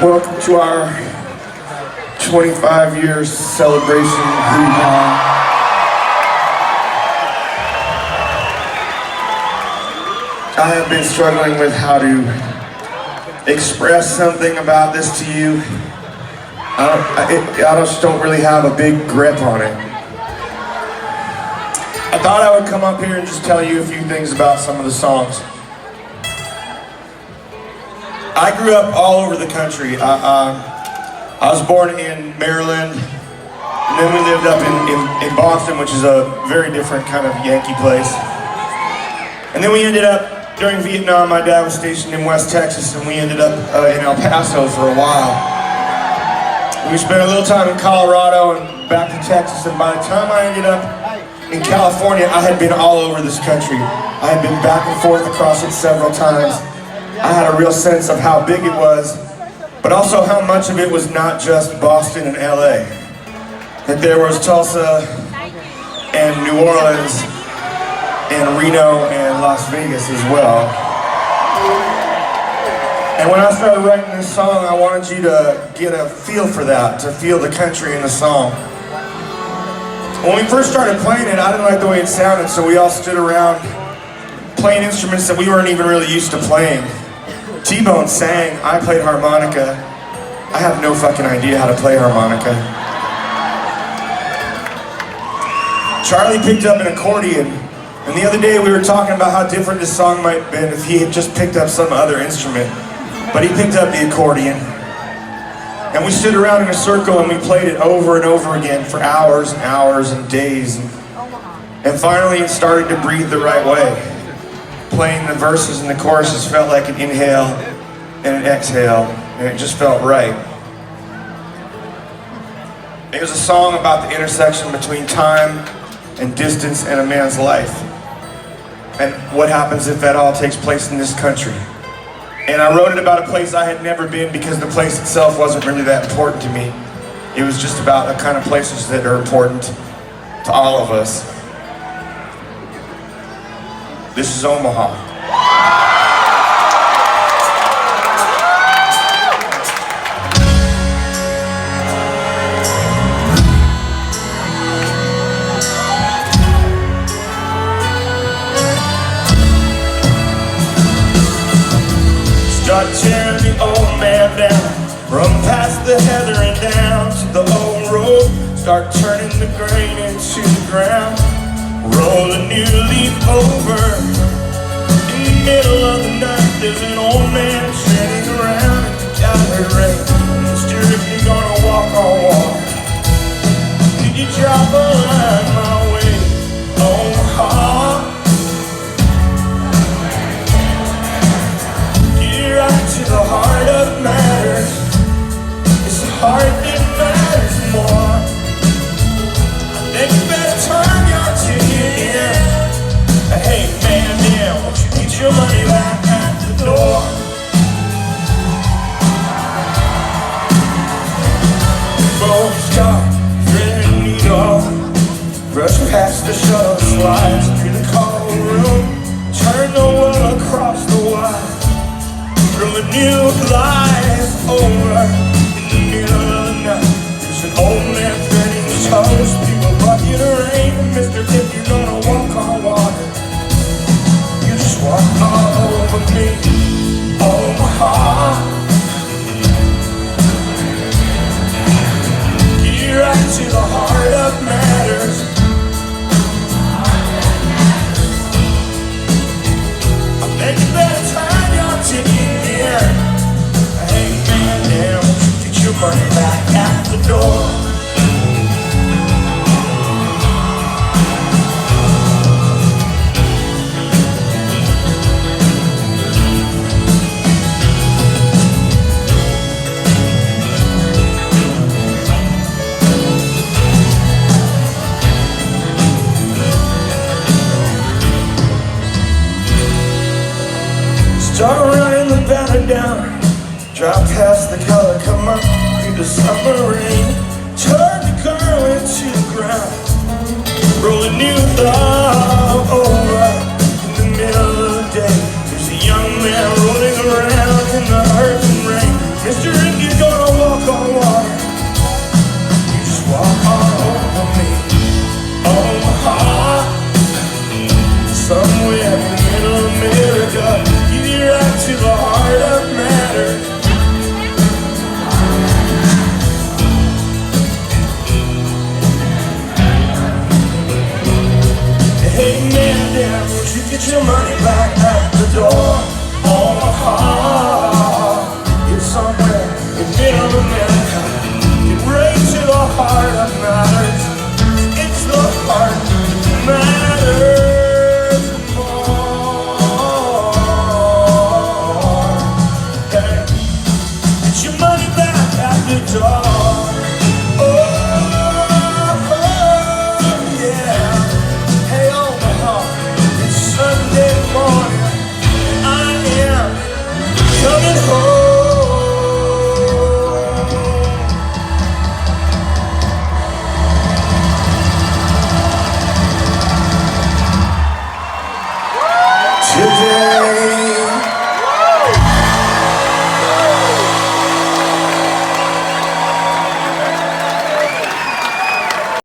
Welcome to our 25-year celebration hoo-ha. I have been struggling with how to express something about this to you. I just don't really have a big grip on it. I thought I would come up here and just tell you a few things about some of the songs. I grew up all over the country. I was born in Maryland, and then we lived up in Boston, which is a very different kind of Yankee place. And then we ended up, during Vietnam, my dad was stationed in West Texas, and we ended up in El Paso for a while. We spent a little time in Colorado and back to Texas, and by the time I ended up in California, I had been all over this country. I had been back and forth across it several times. I had a real sense of how big it was, but also how much of it was not just Boston and LA. That there was Tulsa and New Orleans and Reno and Las Vegas as well. And when I started writing this song, I wanted you to get a feel for that, to feel the country in the song. When we first started playing it, I didn't like the way it sounded, so we all stood around playing instruments that we weren't even really used to playing. T-Bone sang, I played harmonica. I have no fucking idea how to play harmonica. Charlie picked up an accordion, and the other day we were talking about how different this song might have been if he had just picked up some other instrument. But he picked up the accordion, and we stood around in a circle and we played it over and over again for hours and hours and days. And finally it started to breathe the right way. Playing the verses and the choruses felt like an inhale and an exhale, and it just felt right. It was a song about the intersection between time and distance in a man's life, and what happens if that all takes place in this country. And I wrote it about a place I had never been because the place itself wasn't really that important to me. It was just about the kind of places that are important to all of us. This is Omaha. Start tearing the old man down, run past the heather and down to the old road. Start turning the grain into the ground, roll a new leaf over. In the middle of the night, there's an old man treading around in the gallery rain. Mister, if you're gonna walk on water, could you drop a line my way? Omaha, get right to the heart of matters. It's the heart that matters more. I think you better turn your ticket in. Hey man, yeah, won't you get your money back at the door? Both start threading needle, rush past the shuttle slides through the cold room, turn the well across the wire, throw a new life over. In the middle of the night, there's an old man threading his toes through a bucket of rain. Mister, if you're gonna walk on water, you just walk all over me. Omaha, get right to the heart of matters. I think you better turn your ticket in. Hey man, damn, won't you get your money back at the door? Start running the banner down, drop past the color, come up through the summer rain, turn the girl into the ground, roll a new love over. In the middle of the day, there's a young man rolling around in the earth and rain. Mister, if you door, Omaha. It's somewhere in middle America. It breaks to the heart of matter.